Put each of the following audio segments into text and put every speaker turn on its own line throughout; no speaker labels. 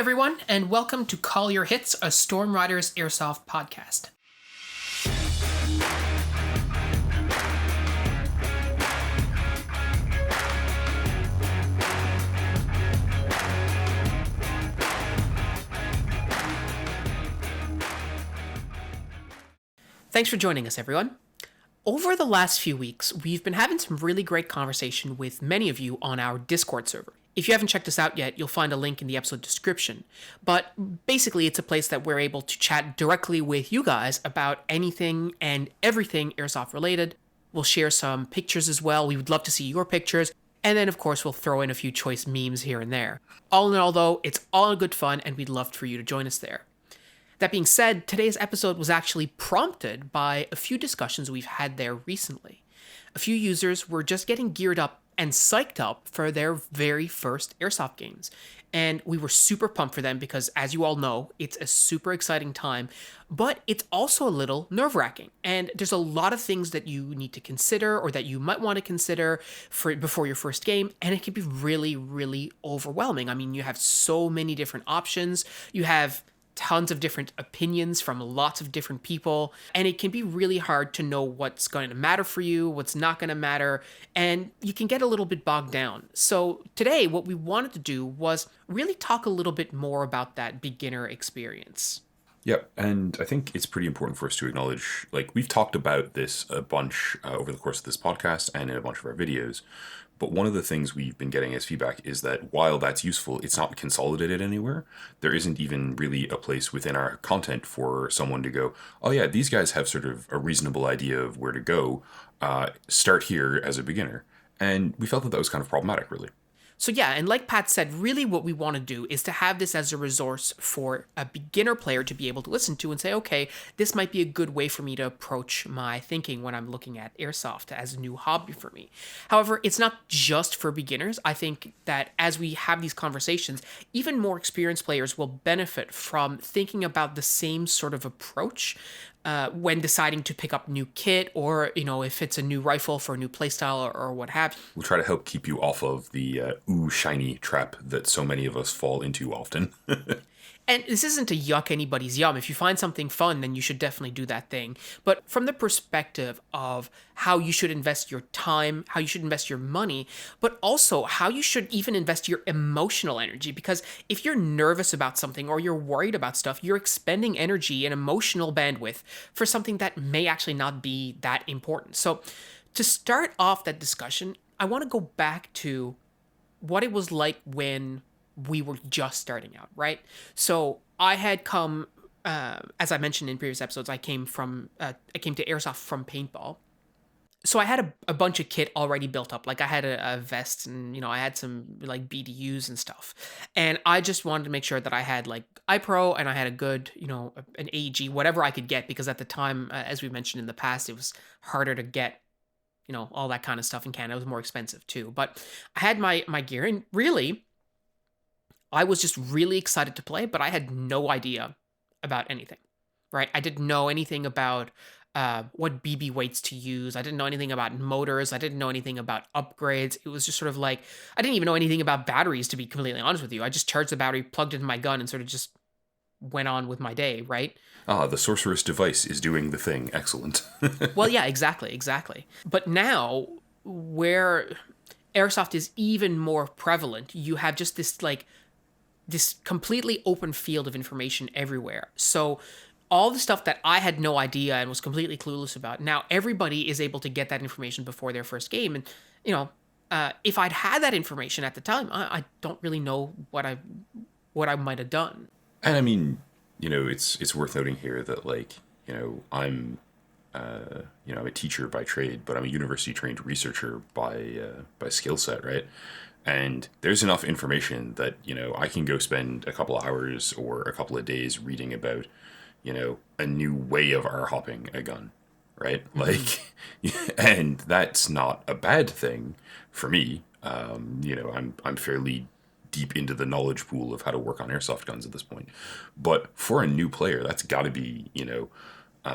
everyone, and welcome to Call Your Hits, a Storm Riders Airsoft podcast. Thanks for joining us, everyone. Over the last few weeks, we've been having some really great conversation with many of you on our Discord server. If you haven't checked us out yet, you'll find a link in the episode description. But basically, it's a place that we're able to chat directly with you guys about anything and everything Airsoft related. We'll share some pictures as well. We would love to see your pictures. And then, of course, we'll throw in a few choice memes here and there. All in all, though, it's all good fun, and we'd love for you to join us there. That being said, today's episode was actually prompted by a few discussions we've had there recently. A few users were just getting geared up and psyched up for their very first Airsoft games. And we were super pumped for them because, as you all know, it's a super exciting time, but it's also a little nerve-wracking. And there's a lot of things that you need to consider or that you might want to consider before your first game, and it can be really, really overwhelming. I mean, you have so many different options. You have tons of different opinions from lots of different people, and it can be really hard to know what's going to matter for you, what's not going to matter, and you can get a little bit bogged down. So today, what we wanted to do was really talk a little bit more about that beginner experience.
Yep, and I think it's pretty important for us to acknowledge, we've talked about this a bunch over the course of this podcast and in a bunch of our videos, but one of the things we've been getting as feedback is that while that's useful, it's not consolidated anywhere. There isn't even really a place within our content for someone to go, oh yeah, these guys have sort of a reasonable idea of where to go, start here as a beginner. And we felt that was kind of problematic, really.
So yeah, and like Pat said, really what we want to do is to have this as a resource for a beginner player to be able to listen to and say, okay, this might be a good way for me to approach my thinking when I'm looking at Airsoft as a new hobby for me. However, it's not just for beginners. I think that as we have these conversations, even more experienced players will benefit from thinking about the same sort of approach when deciding to pick up new kit, or if it's a new rifle for a new playstyle or what have you.
We'll try to help keep you off of the shiny trap that so many of us fall into often.
And this isn't to yuck anybody's yum. If you find something fun, then you should definitely do that thing. But from the perspective of how you should invest your time, how you should invest your money, but also how you should even invest your emotional energy. Because if you're nervous about something or you're worried about stuff, you're expending energy and emotional bandwidth for something that may actually not be that important. So to start off that discussion, I want to go back to what it was like when we were just starting out, right? So I had come, as I mentioned in previous episodes, I came to Airsoft from paintball. So I had a bunch of kit already built up. Like I had a vest and, I had some BDUs and stuff. And I just wanted to make sure that I had iPro and I had a good, an AEG, whatever I could get, because at the time, as we mentioned in the past, it was harder to get, all that kind of stuff in Canada. It was more expensive too. But I had my gear, and really, I was just really excited to play, but I had no idea about anything, right? I didn't know anything about what BB weights to use. I didn't know anything about motors. I didn't know anything about upgrades. It was just sort of I didn't even know anything about batteries, to be completely honest with you. I just charged the battery, plugged it into my gun, and sort of just went on with my day, right?
The sorcerer's device is doing the thing. Excellent.
Well, yeah, exactly. But now, where Airsoft is even more prevalent, you have just this completely open field of information everywhere. So all the stuff that I had no idea and was completely clueless about, now everybody is able to get that information before their first game. And, if I'd had that information at the time, I don't really know what I might have done.
And I mean, it's worth noting here that I'm a teacher by trade, but I'm a university trained researcher by skill set, right? And there's enough information that, I can go spend a couple of hours or a couple of days reading about, a new way of hopping a gun, right?
Mm-hmm.
And that's not a bad thing for me. I'm fairly deep into the knowledge pool of how to work on airsoft guns at this point. But for a new player, that's got to be,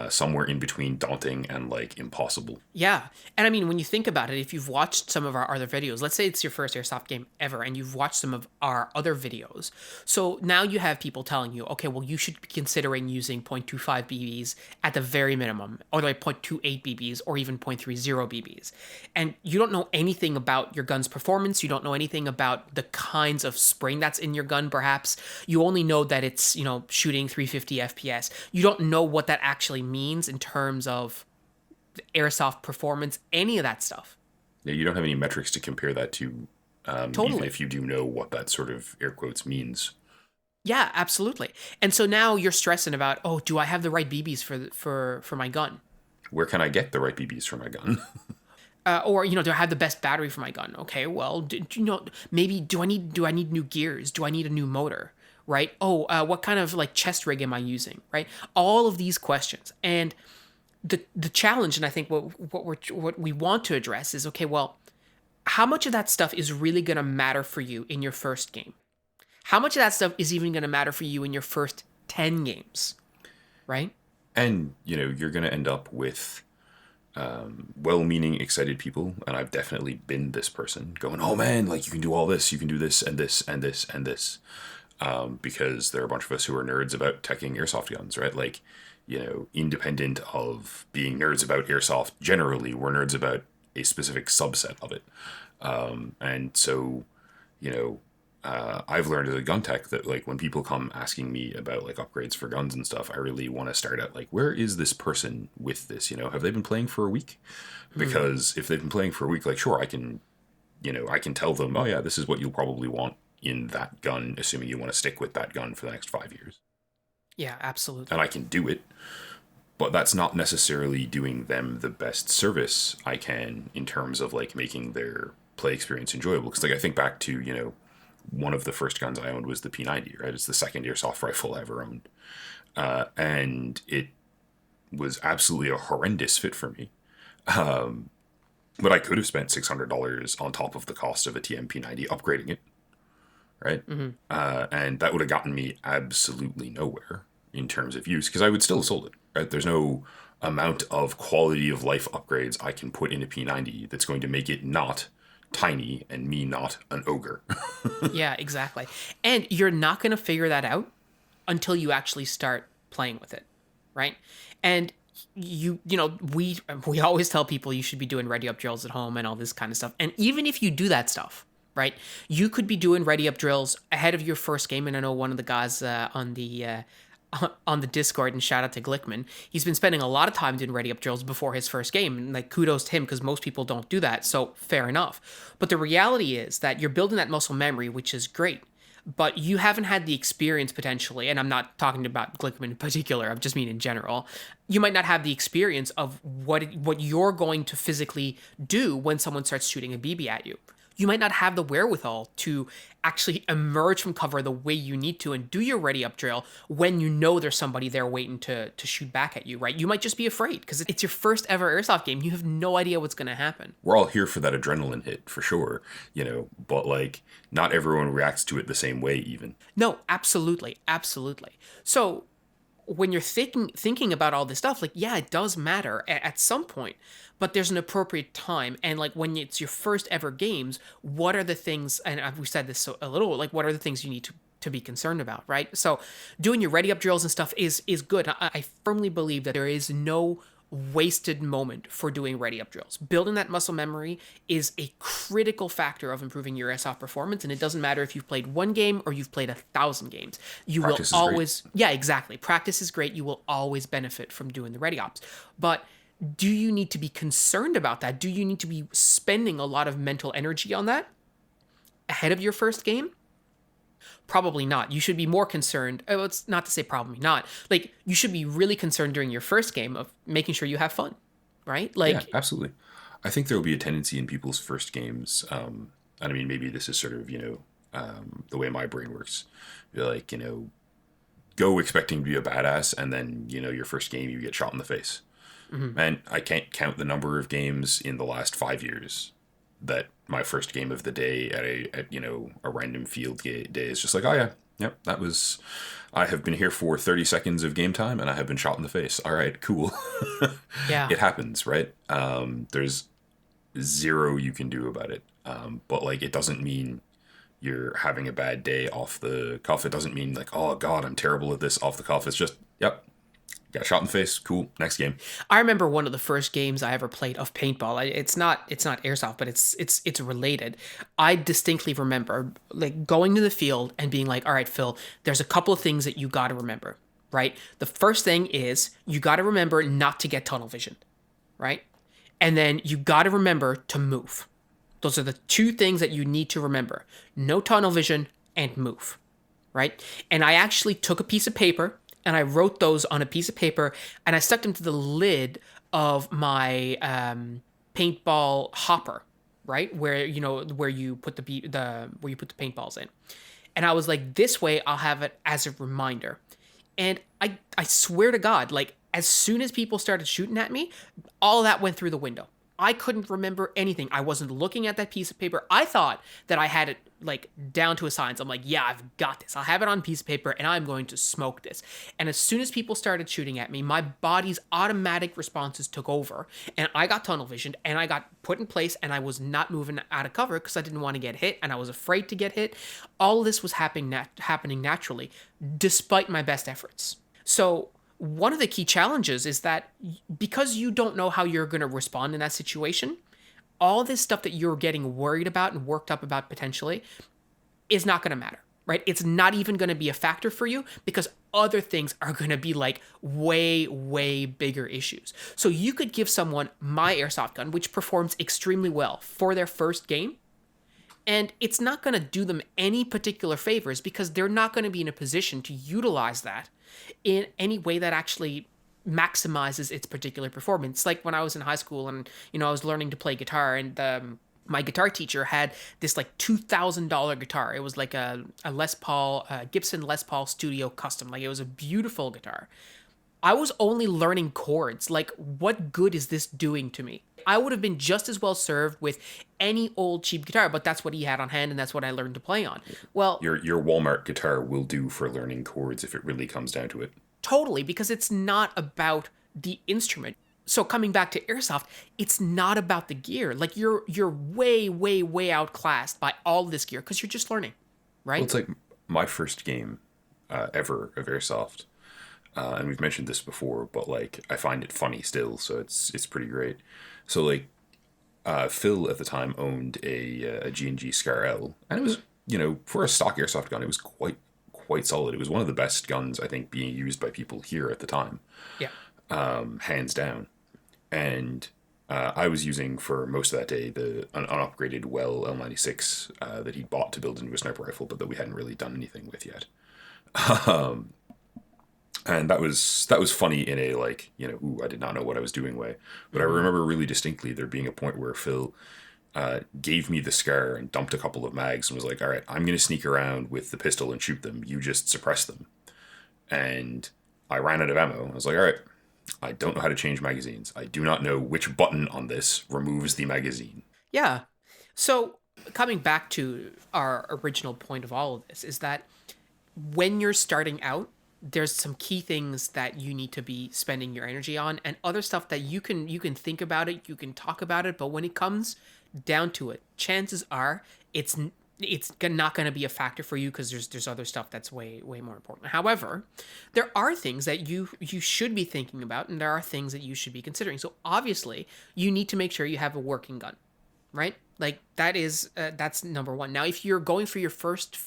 somewhere in between daunting and like impossible.
Yeah. And I mean, when you think about it, if you've watched some of our other videos, let's say it's your first airsoft game ever, and you've watched some of our other videos. So now you have people telling you, okay, well, you should be considering using 0.25 BBs at the very minimum, or like 0.28 BBs, or even 0.30 BBs. And you don't know anything about your gun's performance. You don't know anything about the kinds of spring that's in your gun, perhaps. You only know that it's, shooting 350 FPS. You don't know what that actually means in terms of airsoft performance, any of that stuff.
Yeah, you don't have any metrics to compare that to, even
Totally.
if you do know what that sort of air quotes means.
Yeah, absolutely. And so now you're stressing about, oh, do I have the right BBs for my gun?
Where can I get the right BBs for my gun?
Or do I have the best battery for my gun? Okay, well, maybe do I need new gears? Do I need a new motor? Right? Oh, what kind of like chest rig am I using? Right? All of these questions. And the challenge, and I think what we want to address is, okay, well, how much of that stuff is really going to matter for you in your first game? How much of that stuff is even going to matter for you in your first 10 games? Right?
And, you're going to end up with well-meaning, excited people, and I've definitely been this person going, oh man, like you can do all this, you can do this and this and this and this. Because there are a bunch of us who are nerds about teching airsoft guns, right? Like, independent of being nerds about airsoft, generally, we're nerds about a specific subset of it. And so, you know, I've learned as a gun tech that like when people come asking me about like upgrades for guns and stuff, I really want to start at like, where is this person with this? Have they been playing for a week?
Mm-hmm.
Because if they've been playing for a week, like sure, I can tell them, oh yeah, this is what you'll probably want in that gun, assuming you want to stick with that gun for the next 5 years.
Yeah,
And
absolutely.
I can do it, but that's not necessarily doing them the best service I can in terms of like making their play experience enjoyable. Because like I think back to one of the first guns I owned was the P90, right? It's the second airsoft rifle I ever owned, and it was absolutely a horrendous fit for me. But I could have spent $600 on top of the cost of a TMP90 upgrading it, right?
Mm-hmm.
And that would have gotten me absolutely nowhere in terms of use because I would still have sold it, right? There's no amount of quality of life upgrades I can put in a P90 that's going to make it not tiny and me not an ogre.
Yeah, exactly. And you're not going to figure that out until you actually start playing with it, right? And we always tell people you should be doing ready up drills at home and all this kind of stuff. And even if you do that stuff, right, you could be doing ready up drills ahead of your first game. And I know one of the guys on the Discord, and shout out to Glickman, he's been spending a lot of time doing ready up drills before his first game. And like kudos to him because most people don't do that. So fair enough. But the reality is that you're building that muscle memory, which is great. But you haven't had the experience potentially, and I'm not talking about Glickman in particular, I just mean in general. You might not have the experience of what you're going to physically do when someone starts shooting a BB at you. You might not have the wherewithal to actually emerge from cover the way you need to and do your ready up drill when you know there's somebody there waiting to shoot back at you, right? You might just be afraid because it's your first ever airsoft game. You have no idea what's going to happen.
We're all here for that adrenaline hit for sure, but like not everyone reacts to it the same way even.
No, absolutely, absolutely. So when you're thinking about all this stuff, like yeah, it does matter at some point, but there's an appropriate time. And like when it's your first ever games, what are the things? And we've said this a little. Like what are the things you need to be concerned about, right? So doing your ready up drills and stuff is good. I firmly believe that there is no wasted moment for doing ready up drills. Building that muscle memory is a critical factor of improving your airsoft performance, and it doesn't matter if you've played one game or you've played 1,000 games. You will
Practice is great.
always, yeah, exactly. Practice is great. You will always benefit from doing the ready ops. But do you need to be concerned about that? Do you need to be spending a lot of mental energy on that ahead of your first game? Probably not. You should be more concerned. Oh, it's not to say probably not. Like you should be really concerned during your first game of making sure you have fun, right?
Yeah,
Like,
absolutely. I think there will be a tendency in people's first games, and I mean maybe this is sort of the way my brain works. You're like go expecting to be a badass, and then your first game you get shot in the face.
mhm.
And I can't count the number of games in the last 5 years that my first game of the day at a random field day is just like, oh yeah, yep, that was I have been here for 30 seconds of game time and I have been shot in the face. All right, cool.
Yeah.
It happens, right? There's zero you can do about it. But like, it doesn't mean you're having a bad day off the cuff. It doesn't mean like, oh God, I'm terrible at this off the cuff. It's just, yep, got shot in the face. Cool. Next game.
I remember one of the first games I ever played of paintball. It's not airsoft, but it's related. I distinctly remember like going to the field and being like, "All right, Phil, there's a couple of things that you got to remember, right? The first thing is you got to remember not to get tunnel vision, right? And then you got to remember to move. Those are the two things that you need to remember. No tunnel vision and move, right? And I actually took a piece of paper and I wrote those on a piece of paper and I stuck them to the lid of my paintball hopper, right? Where where you put where you put the paintballs in. And I was like, this way I'll have it as a reminder. And I swear to God, like as soon as people started shooting at me, all that went through the window. I couldn't remember anything. I wasn't looking at that piece of paper. I thought that I had it like down to a science. I'm like, yeah, I've got this. I'll have it on a piece of paper and I'm going to smoke this. And as soon as people started shooting at me, my body's automatic responses took over and I got tunnel visioned and I got put in place and I was not moving out of cover because I didn't want to get hit and I was afraid to get hit. All of this was happening naturally despite my best efforts. So one of the key challenges is that because you don't know how you're going to respond in that situation, all this stuff that you're getting worried about and worked up about potentially is not going to matter, right? It's not even going to be a factor for you because other things are going to be like way, way bigger issues. So you could give someone my airsoft gun, which performs extremely well for their first game, and it's not going to do them any particular favors because they're not going to be in a position to utilize that in any way that actually maximizes its particular performance. Like when I was in high school and, I was learning to play guitar and my guitar teacher had this like $2,000 guitar. It was like a Gibson Les Paul Studio Custom. Like it was a beautiful guitar. I was only learning chords. Like, what good is this doing to me? I would have been just as well served with any old cheap guitar, but that's what he had on hand and that's what I learned to play on. Well,
Your Walmart guitar will do for learning chords if it really comes down to it.
totally, because it's not about the instrument. So coming back to airsoft, it's not about the gear. Like you're way, way, way outclassed by all this gear because you're just learning, right?
Well, it's like my first game ever of airsoft. And we've mentioned this before, but like I find it funny still, so it's pretty great. So like Phil at the time owned a G&G Scar L, and it was for a stock airsoft gun, it was quite solid. It was one of the best guns I think being used by people here at the time,
Yeah.
hands down. And I was using for most of that day an unupgraded Well L96 that he'd bought to build into a sniper rifle, but that we hadn't really done anything with yet. And that was funny in a like, ooh, I did not know what I was doing way. But I remember really distinctly there being a point where Phil gave me the Scar and dumped a couple of mags and was like, all right, I'm going to sneak around with the pistol and shoot them. You just suppress them. And I ran out of ammo. I was like, all right, I don't know how to change magazines. I do not know which button on this removes the magazine.
Yeah. So coming back to our original point of all of this is that when you're starting out, there's some key things that you need to be spending your energy on and other stuff that you can think about it, you can talk about it, but when it comes down to it, chances are it's not going to be a factor for you because there's other stuff that's way more important. However, there are things that you should be thinking about and there are things that you should be considering. So obviously, you need to make sure you have a working gun, right? Like that's number one. Now, if you're going for your first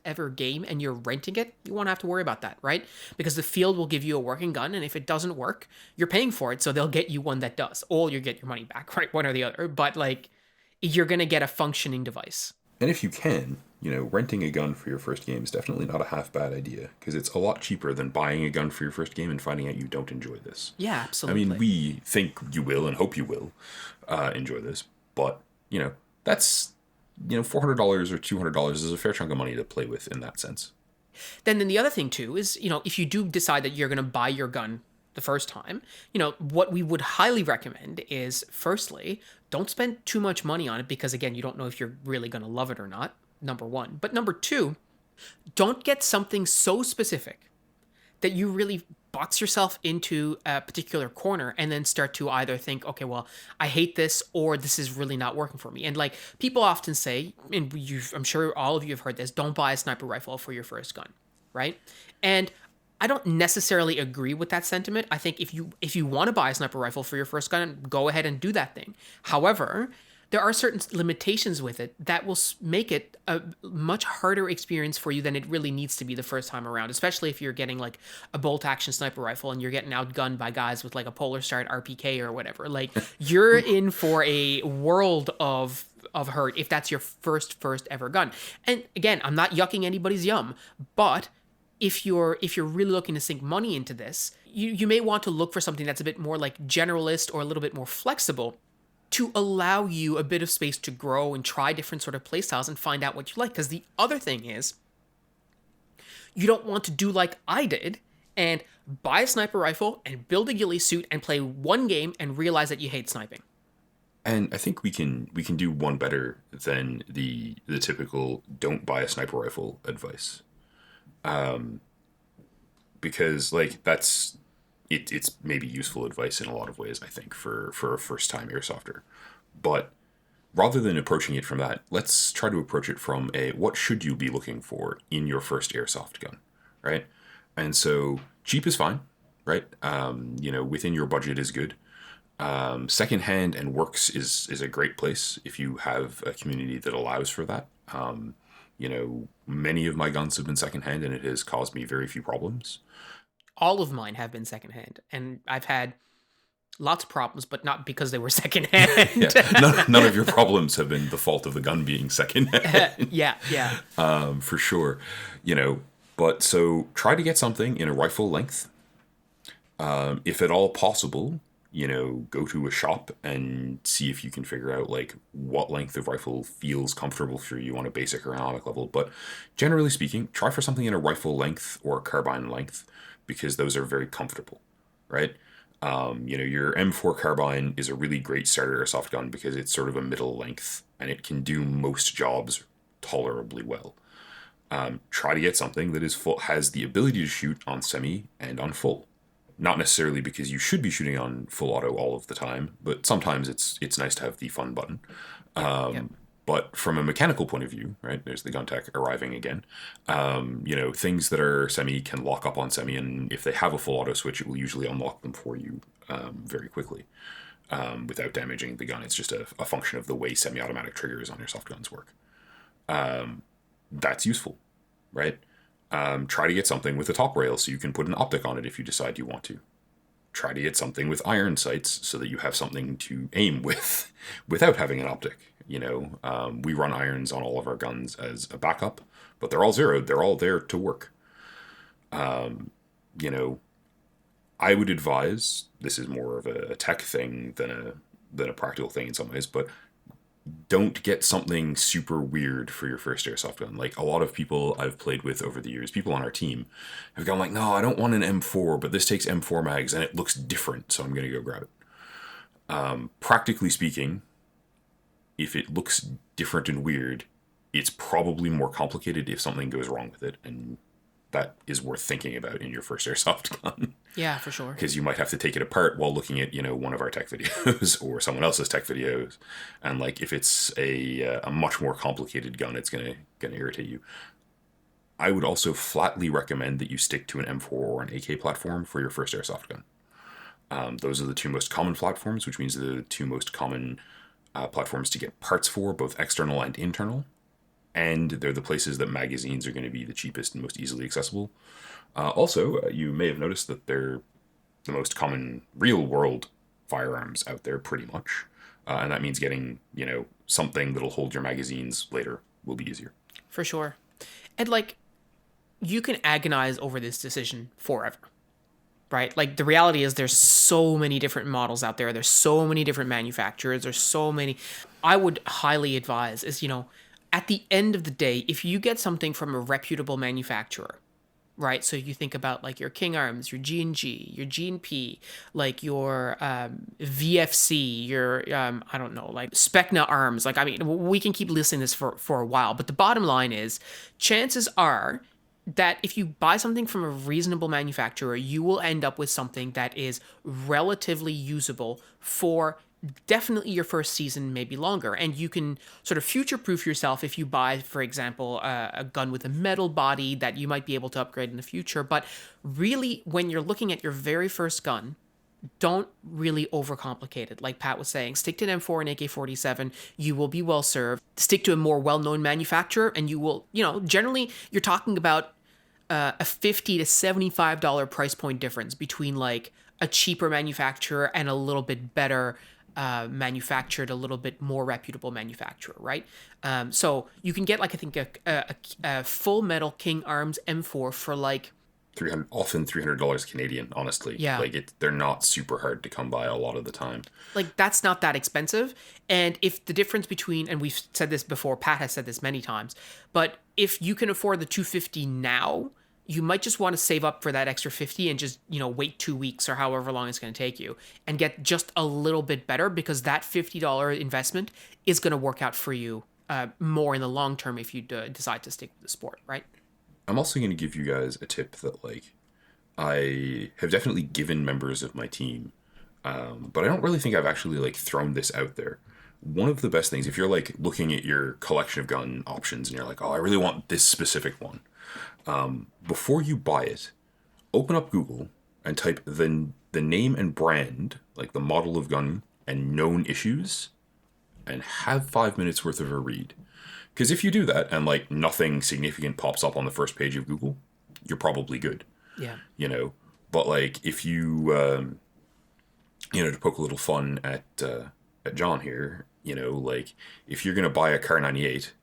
ever game and you're renting it, you won't have to worry about that, right? Because the field will give you a working gun, and if it doesn't work, you're paying for it, so they'll get you one that does, or you get your money back, right? One or the other. But like, you're gonna get a functioning device.
And if you can, renting a gun for your first game is definitely not a half bad idea because it's a lot cheaper than buying a gun for your first game and finding out you don't enjoy this.
Yeah, absolutely.
I mean, we think you will and hope you will enjoy this, but that's $400 or $200 is a fair chunk of money to play with in that sense.
Then the other thing too is, if you do decide that you're going to buy your gun the first time, what we would highly recommend is, firstly, don't spend too much money on it because, again, you don't know if you're really going to love it or not, number one. But number two, don't get something so specific that you really box yourself into a particular corner and then start to either think, okay, well, I hate this, or this is really not working for me. And like people often say, and I'm sure all of you have heard this, don't buy a sniper rifle for your first gun, right? And I don't necessarily agree with that sentiment. I think if you want to buy a sniper rifle for your first gun, go ahead and do that thing. However, there are certain limitations with it that will make it a much harder experience for you than it really needs to be the first time around, especially if you're getting like a bolt action sniper rifle and you're getting outgunned by guys with like a Polar Start RPK or whatever. Like you're in for a world of hurt if that's your first ever gun. And again, I'm not yucking anybody's yum, but if you're really looking to sink money into this, you may want to look for something that's a bit more like generalist or a little bit more flexible to allow you a bit of space to grow and try different sort of playstyles and find out what you like. Because the other thing is, you don't want to do like I did and buy a sniper rifle and build a ghillie suit and play one game and realize that you hate sniping.
And I think we can do one better than the typical don't buy a sniper rifle advice. Because like it's maybe useful advice in a lot of ways, I think, for a first time airsofter. But rather than approaching it from that, let's try to approach it from a what should you be looking for in your first airsoft gun, right? And so cheap is fine, right? Within your budget is good. Secondhand and works is a great place if you have a community that allows for that. Many of my guns have been secondhand and it has caused me very few problems.
All of mine have been secondhand, and I've had lots of problems, but not because they were secondhand.
Yeah, none of your problems have been the fault of the gun being secondhand.
Yeah.
For sure. But so try to get something in a rifle length. If at all possible, go to a shop and see if you can figure out like what length of rifle feels comfortable for you on a basic ergonomic level. But generally speaking, try for something in a rifle length or a carbine length, because those are very comfortable, right? Your M4 carbine is a really great starter airsoft gun because it's sort of a middle length and it can do most jobs tolerably well. Try to get something that has the ability to shoot on semi and on full. Not necessarily because you should be shooting on full auto all of the time, but sometimes it's nice to have the fun button.
Yep.
But from a mechanical point of view, right, there's the gun tech arriving again. Things that are semi can lock up on semi, and if they have a full auto switch, it will usually unlock them for you very quickly without damaging the gun. It's just a function of the way semi-automatic triggers on your soft guns work. That's useful, right? Try to get something with a top rail so you can put an optic on it if you decide you want to. Try to get something with iron sights so that you have something to aim with without having an optic. We run irons on all of our guns as a backup, but they're all zeroed. They're all there to work. I would advise, this is more of a tech thing than a practical thing in some ways, but don't get something super weird for your first airsoft gun. Like a lot of people I've played with over the years, people on our team, have gone like, no, I don't want an M4, but this takes M4 mags and it looks different, so I'm going to go grab it. Practically speaking, if it looks different and weird, it's probably more complicated if something goes wrong with it, and that is worth thinking about in your first airsoft gun.
Yeah, for sure.
Because you might have to take it apart while looking at, one of our tech videos or someone else's tech videos. And like if it's a much more complicated gun, it's gonna irritate you. I would also flatly recommend that you stick to an M4 or an AK platform for your first airsoft gun. Those are the two most common platforms, which means they're the two most common platforms to get parts for, both external and internal. And they're the places that magazines are going to be the cheapest and most easily accessible. Also, you may have noticed that they're the most common real-world firearms out there, pretty much. And that means getting, something that'll hold your magazines later will be easier.
For sure. And, you can agonize over this decision forever, right? Like, the reality is there's so many different models out there. There's so many different manufacturers. There's so many. I would highly advise is, at the end of the day, if you get something from a reputable manufacturer, right? So you think about like your King Arms, your G&G, your G&P, like your VFC, your, I don't know, like Specna Arms. Like, we can keep listing this for a while, but the bottom line is chances are that if you buy something from a reasonable manufacturer, you will end up with something that is relatively usable for definitely your first season, maybe longer. And you can sort of future proof yourself if you buy, for example, a gun with a metal body that you might be able to upgrade in the future. But really, when you're looking at your very first gun, don't really overcomplicate it. Like Pat was saying, stick to an M4 and AK-47. You will be well served. Stick to a more well-known manufacturer, and you will, generally, you're talking about a $50 to $75 price point difference between like a cheaper manufacturer and a little bit better manufactured, a little bit more reputable manufacturer, right? So you can get like I think a full metal King Arms M4 for like
300, often $300 Canadian, honestly.
yeah,
Like they're not super hard to come by a lot of the time.
like that's not that expensive. And if the difference between, and we've said this before, Pat has said this many times, but if you can afford the 250 now, you might just want to save up for that extra 50 and just, wait 2 weeks or however long it's going to take you and get just a little bit better, because that $50 investment is going to work out for you more in the long term if you decide to stick with the sport, right?
I'm also going to give you guys a tip that, like, I have definitely given members of my team, but I don't really think I've actually, like, thrown this out there. One of the best things, if you're, like, looking at your collection of gun options and you're like, oh, I really want this specific one, before you buy it, open up Google and type the name and brand, like the model of gun and known issues, and have 5 minutes worth of a read. Because if you do that and like nothing significant pops up on the first page of Google, you're probably good.
Yeah.
But like if you, to poke a little fun at John here, like if you're gonna buy a Car 98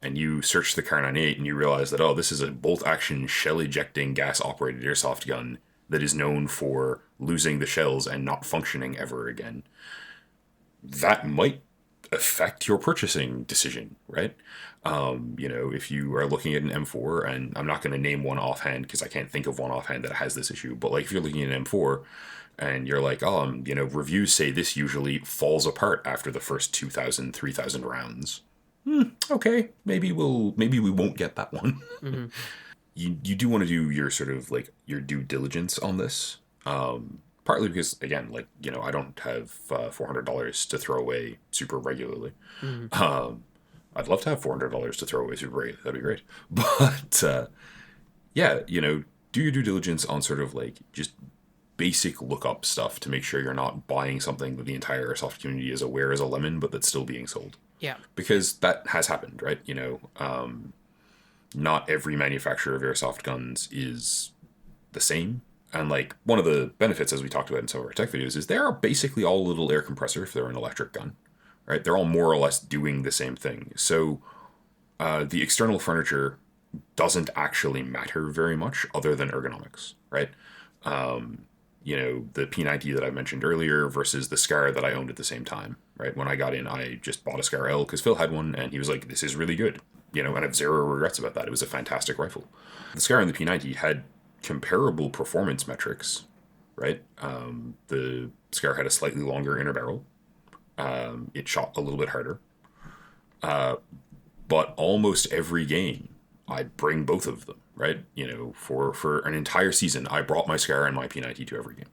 and you search the Car 98 and you realize that, oh, this is a bolt action shell ejecting gas operated airsoft gun that is known for losing the shells and not functioning ever again, that might affect your purchasing decision, right? If you are looking at an M4, and I'm not going to name one offhand because I can't think of one offhand that has this issue, but like if you're looking at an M4 and you're like, oh, reviews say this usually falls apart after the first 2,000, 3,000 rounds. Okay, maybe we won't get that one. Mm-hmm. You do want to do your sort of like your due diligence on this. Partly because, again, like, I don't have $400 to throw away super regularly. Mm-hmm. I'd love to have $400 to throw away super regularly. That'd be great. But, do your due diligence on sort of like just basic lookup stuff to make sure you're not buying something that the entire airsoft community is aware is a lemon, but that's still being sold.
Yeah.
Because that has happened, right? Not every manufacturer of airsoft guns is the same. And like one of the benefits, as we talked about in some of our tech videos, is they are basically all a little air compressor if they're an electric gun, right? They're all more or less doing the same thing. So the external furniture doesn't actually matter very much other than ergonomics, right? The P90 that I mentioned earlier versus the Scar that I owned at the same time, right? When I got in, I just bought a Scar L because Phil had one and he was like, this is really good, and I have zero regrets about that. It was a fantastic rifle. The Scar and the P90 had comparable performance metrics, right? The Scar had a slightly longer inner barrel. It shot a little bit harder. But almost every game, I'd bring both of them, right? For an entire season, I brought my Scar and my P90 to every game,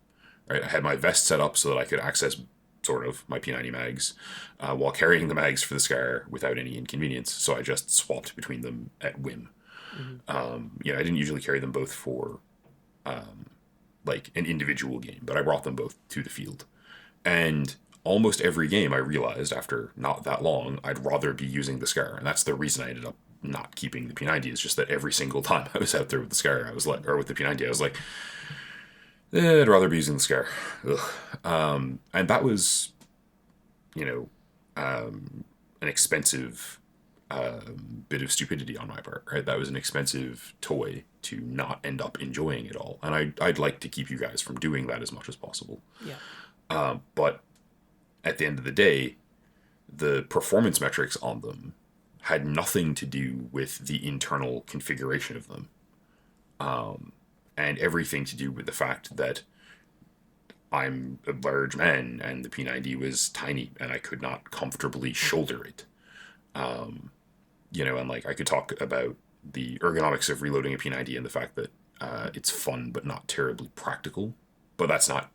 right? I had my vest set up so that I could access sort of my P90 mags while carrying the mags for the Scar without any inconvenience. So I just swapped between them at whim. Mm-hmm. I didn't usually carry them both for like an individual game, but I brought them both to the field. And almost every game I realized after not that long, I'd rather be using the Scar. And that's the reason I ended up not keeping the P90, is just that every single time I was out there with the Scar, I was like, or with the P90, I was like, I'd rather be using the Scar. And that was, an expensive bit of stupidity on my part, right? That was an expensive toy to not end up enjoying it all. And I'd like to keep you guys from doing that as much as possible.
Yeah.
But at the end of the day, the performance metrics on them had nothing to do with the internal configuration of them. And everything to do with the fact that I'm a large man and the P90 was tiny and I could not comfortably shoulder it. And like I could talk about the ergonomics of reloading a P90 and the fact that it's fun but not terribly practical. But that's not,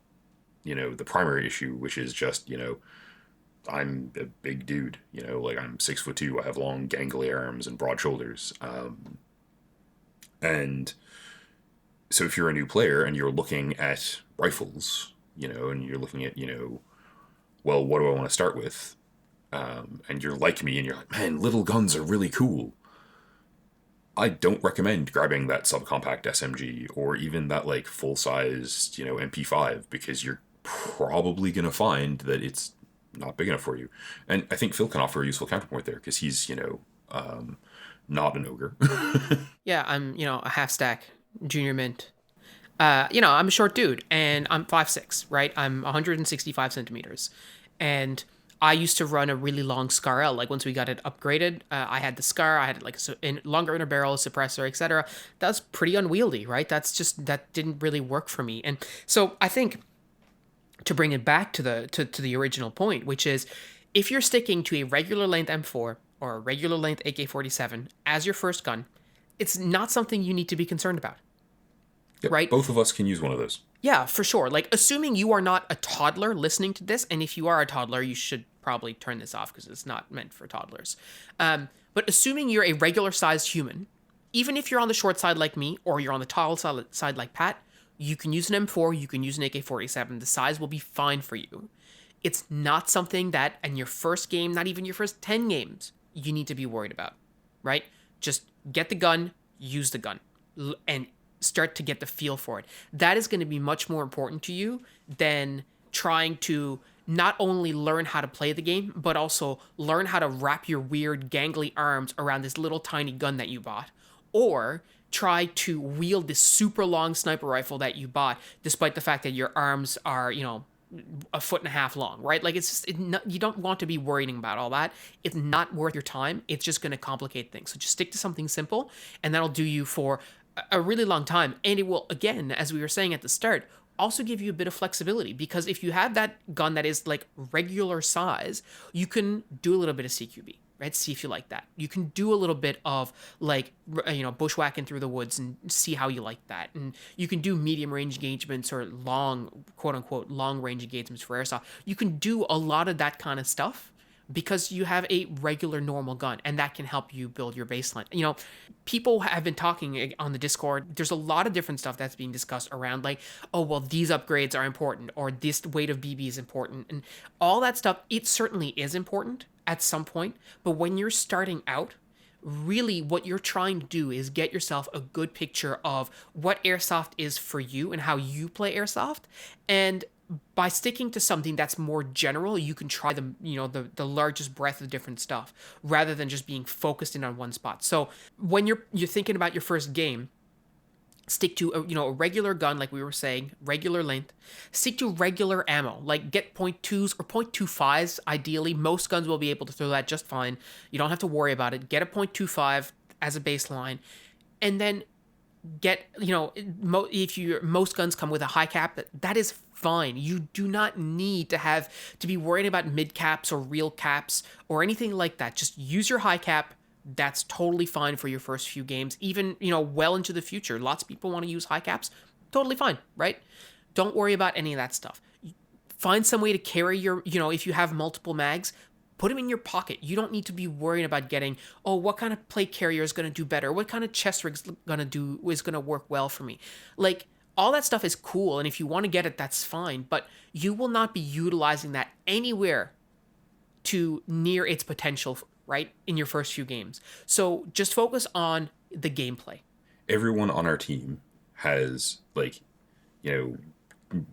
the primary issue, which is just, I'm a big dude, like I'm 6'2", I have long gangly arms and broad shoulders. And so if you're a new player and you're looking at rifles, and you're looking at, well, what do I want to start with? And you're like me and you're like, man, little guns are really cool. I don't recommend grabbing that subcompact SMG or even that like full-sized, MP5, because you're probably going to find that it's not big enough for you. And I think Phil can offer a useful counterpoint there because he's, not an ogre.
Yeah, I'm, a half stack junior mint. I'm a short dude and I'm 5'6", right? I'm 165 centimeters. And I used to run a really long Scar L. Like once we got it upgraded, I had the Scar, I had like a longer inner barrel, suppressor, etc. That's pretty unwieldy, right? That didn't really work for me. And so I think to bring it back to the original point, which is if you're sticking to a regular length M4 or a regular length AK-47 as your first gun, it's not something you need to be concerned about.
Yep,
right?
Both of us can use one of those.
Yeah, for sure. Like, assuming you are not a toddler listening to this, and if you are a toddler, you should probably turn this off because it's not meant for toddlers. But assuming you're a regular sized human, even if you're on the short side like me, or you're on the tall side like Pat, you can use an M4, you can use an AK-47. The size will be fine for you. It's not something that in your first game, not even your first 10 games, you need to be worried about, right? Just get the gun, use the gun, and start to get the feel for it. That is going to be much more important to you than trying to not only learn how to play the game, but also learn how to wrap your weird gangly arms around this little tiny gun that you bought, or try to wield this super long sniper rifle that you bought, despite the fact that your arms are, a foot and a half long, right? Like it's just, you don't want to be worrying about all that. It's not worth your time. It's just going to complicate things. So just stick to something simple, and that'll do you for a really long time. And it will, again, as we were saying at the start, also give you a bit of flexibility, because if you have that gun that is like regular size, you can do a little bit of CQB, right? See if you like that. You can do a little bit of like, bushwhacking through the woods and see how you like that. And you can do medium range engagements or long, quote unquote, long range engagements for airsoft. You can do a lot of that kind of stuff because you have a regular normal gun, and that can help you build your baseline. People have been talking on the Discord. There's a lot of different stuff that's being discussed around like, oh, well, these upgrades are important, or this weight of BB is important, and all that stuff. It certainly is important at some point, but when you're starting out, really what you're trying to do is get yourself a good picture of what airsoft is for you and how you play airsoft. And by sticking to something that's more general, you can try the largest breadth of different stuff rather than just being focused in on one spot. So when you're thinking about your first game, stick to a regular gun, like we were saying, regular length. Stick to regular ammo, like get .2s or .25s. Ideally, most guns will be able to throw that just fine. You don't have to worry about it. Get a .25 as a baseline, and then get if most guns come with a high cap, that is fine. You do not need to be worried about mid caps or real caps or anything like that. Just use your high cap. That's totally fine for your first few games, even well into the future. Lots of people want to use high caps. Totally fine, right? Don't worry about any of that stuff. Find some way to carry your if you have multiple mags, put them in your pocket. You don't need to be worrying about getting, oh, what kind of plate carrier is going to do better? What kind of chest rig is going to work well for me? Like, all that stuff is cool, and if you want to get it, that's fine, but you will not be utilizing that anywhere to near its potential, right, in your first few games. So just focus on the gameplay.
Everyone on our team has, like,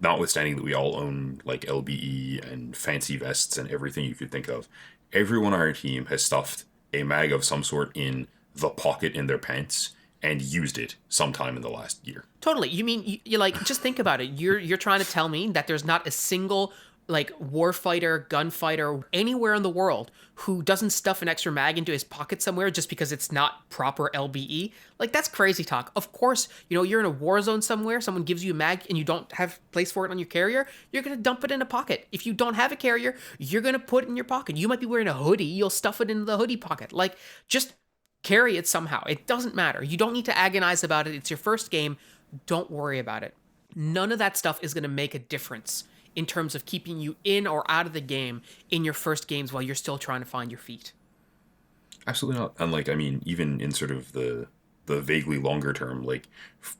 notwithstanding that we all own like LBE and fancy vests and everything you could think of, everyone on our team has stuffed a mag of some sort in the pocket in their pants and used it sometime in the last year.
Totally. You mean you like, just think about it. You're trying to tell me that there's not a single like warfighter, gunfighter anywhere in the world who doesn't stuff an extra mag into his pocket somewhere just because it's not proper LBE? Like, that's crazy talk. Of course, you're in a war zone somewhere, someone gives you a mag and you don't have place for it on your carrier, you're going to dump it in a pocket. If you don't have a carrier, you're going to put it in your pocket. You might be wearing a hoodie, you'll stuff it in the hoodie pocket. Like, just Carry it somehow. It doesn't matter. You don't need to agonize about it. It's your first game. Don't worry about it. None of that stuff is going to make a difference in terms of keeping you in or out of the game in your first games while you're still trying to find your feet.
Absolutely not. And like, I mean, even in sort of the vaguely longer term, like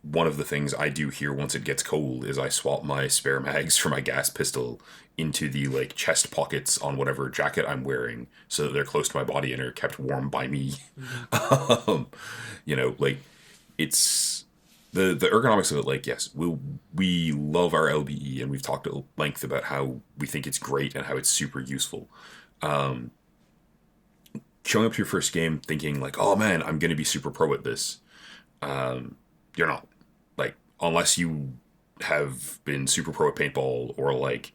one of the things I do here once it gets cold is I swap my spare mags for my gas pistol into the like chest pockets on whatever jacket I'm wearing so that they're close to my body and are kept warm by me. Like it's the ergonomics of it. Like, yes, we love our LBE and we've talked at length about how we think it's great and how it's super useful. Showing up to your first game thinking like, oh man, I'm going to be super pro at this. You're not. Like, unless you have been super pro at paintball or like,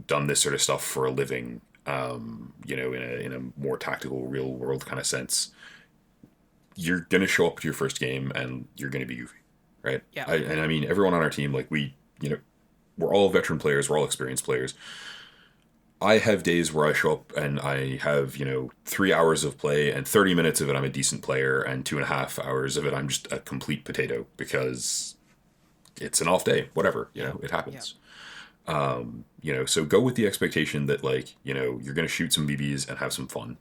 done this sort of stuff for a living, in a more tactical real world kind of sense, you're going to show up to your first game and you're going to be goofy. Right.
Yeah.
I mean, everyone on our team, like we're all veteran players. We're all experienced players. I have days where I show up and I have, 3 hours of play and 30 minutes of it I'm a decent player and 2.5 hours of it I'm just a complete potato because it's an off day, whatever, it happens. So go with the expectation that like, you're going to shoot some BBs and have some fun.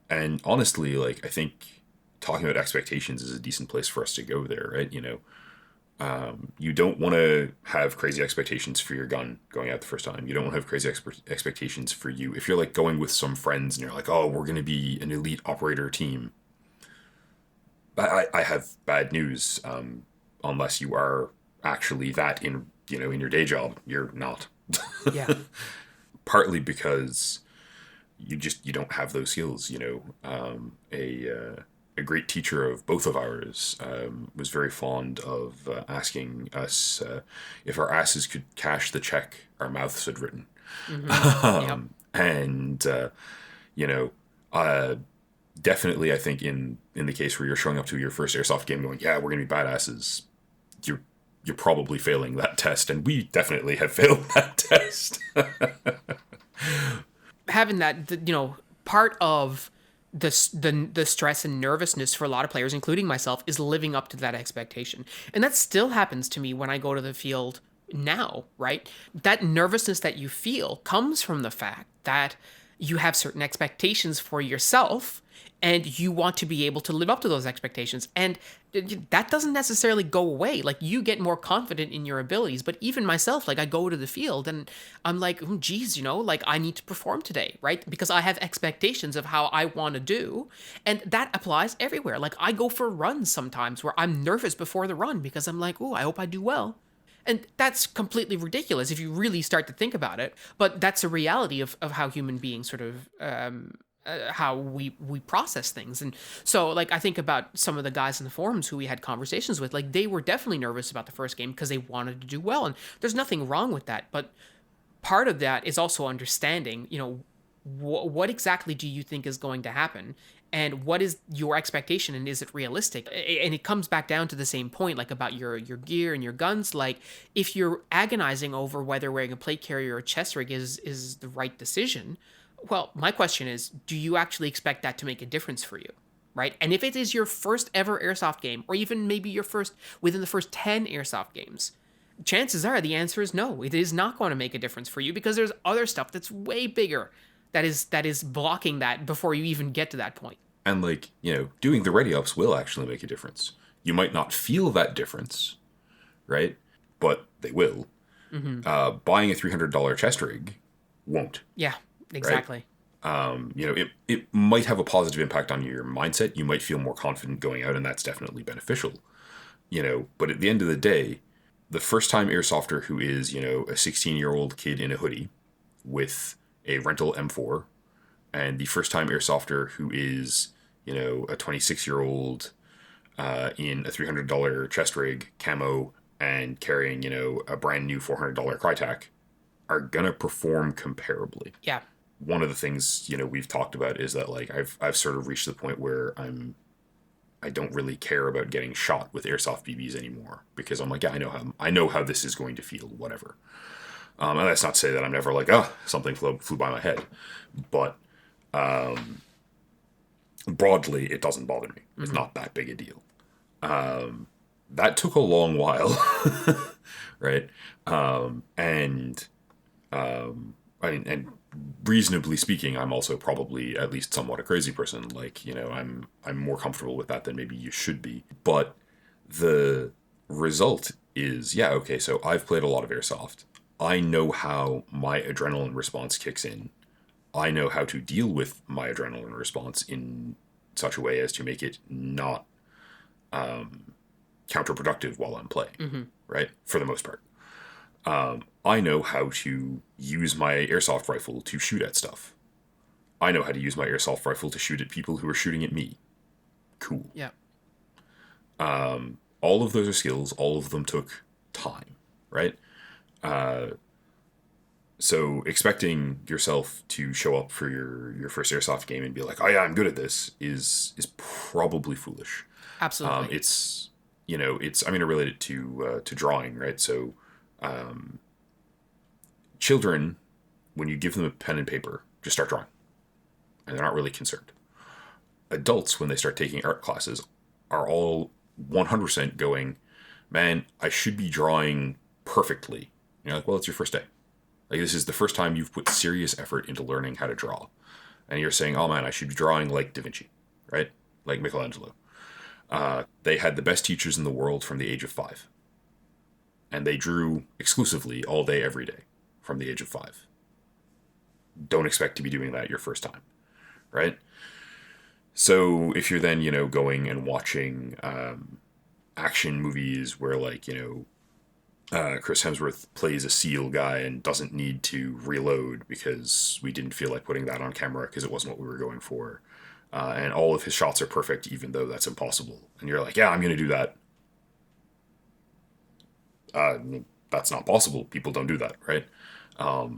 And honestly, like, I think talking about expectations is a decent place for us to go there, right? You don't want to have crazy expectations for your gun going out the first time. You don't want to have crazy expectations for you. If you're like going with some friends and you're like, oh, we're going to be an elite operator team. I have bad news. Unless you are actually that in your day job, you're not.
Yeah.
Partly because you don't have those skills, a great teacher of both of ours was very fond of asking us if our asses could cash the check our mouths had written.
Mm-hmm.
And, definitely I think in the case where you're showing up to your first airsoft game going, yeah, we're going to be badasses, you're probably failing that test. And we definitely have failed that test.
Having that, part of the stress and nervousness for a lot of players, including myself, is living up to that expectation. And that still happens to me when I go to the field now, right? That nervousness that you feel comes from the fact that you have certain expectations for yourself and you want to be able to live up to those expectations. And that doesn't necessarily go away. Like, you get more confident in your abilities. But even myself, like, I go to the field and I'm like, geez, like, I need to perform today, right? Because I have expectations of how I want to do. And that applies everywhere. Like, I go for runs sometimes where I'm nervous before the run because I'm like, oh, I hope I do well. And that's completely ridiculous if you really start to think about it. But that's a reality of how human beings sort of how we process things. And so, like, I think about some of the guys in the forums who we had conversations with, like, they were definitely nervous about the first game because they wanted to do well. And there's nothing wrong with that. But part of that is also understanding, what exactly do you think is going to happen? And what is your expectation, and is it realistic? And it comes back down to the same point, like about your gear and your guns. Like, if you're agonizing over whether wearing a plate carrier or a chest rig is the right decision, well, my question is, do you actually expect that to make a difference for you, right? And if it is your first ever airsoft game, or even maybe within the first 10 airsoft games, chances are the answer is no. It is not going to make a difference for you because there's other stuff that's way bigger that is blocking that before you even get to that point.
And like, doing the ready ups will actually make a difference. You might not feel that difference, right? But they will.
Mm-hmm.
Buying a $300 chest rig won't.
Yeah, exactly.
Right? It might have a positive impact on your mindset. You might feel more confident going out, and that's definitely beneficial. But at the end of the day, the first time airsofter who is, a 16-year-old kid in a hoodie with a rental M4, and the first time airsofter who is, a 26-year-old in a $300 chest rig, camo, and carrying, a brand new $400 Crytac, are gonna perform comparably.
Yeah.
One of the things, we've talked about is that, like, I've sort of reached the point where I don't really care about getting shot with airsoft BBs anymore, because I'm like, yeah, I know how this is going to feel, whatever. And that's not to say that I'm never like, something flew by my head. But Broadly, it doesn't bother me. It's
Mm-hmm.
not that big a deal. That took a long while, right? And I mean, and reasonably speaking, I'm also probably at least somewhat a crazy person. Like, I'm more comfortable with that than maybe you should be. But the result is, yeah, okay, so I've played a lot of airsoft. I know how my adrenaline response kicks in. I know how to deal with my adrenaline response in such a way as to make it not counterproductive while I'm playing,
Mm-hmm.
right? For the most part. I know how to use my airsoft rifle to shoot at stuff. I know how to use my airsoft rifle to shoot at people who are shooting at me. Cool.
Yeah.
All of those are skills. All of them took time, right? So expecting yourself to show up for your first airsoft game and be like, oh yeah, I'm good at this is probably foolish.
Absolutely.
It's it's I'm going to relate it to drawing, right? So children, when you give them a pen and paper, just start drawing, and they're not really concerned. Adults, when they start taking art classes, are all 100% going, man, I should be drawing perfectly. You're like, well, it's your first day. Like, this is the first time you've put serious effort into learning how to draw. And you're saying, oh man, I should be drawing like Da Vinci, right? Like Michelangelo. They had the best teachers in the world from the age of 5. And they drew exclusively all day, every day from the age of 5. Don't expect to be doing that your first time, right? So if you're then, going and watching action movies where, like, Chris Hemsworth plays a SEAL guy and doesn't need to reload because we didn't feel like putting that on camera because it wasn't what we were going for. And all of his shots are perfect, even though that's impossible. And you're like, yeah, I'm going to do that. That's not possible. People don't do that, right? But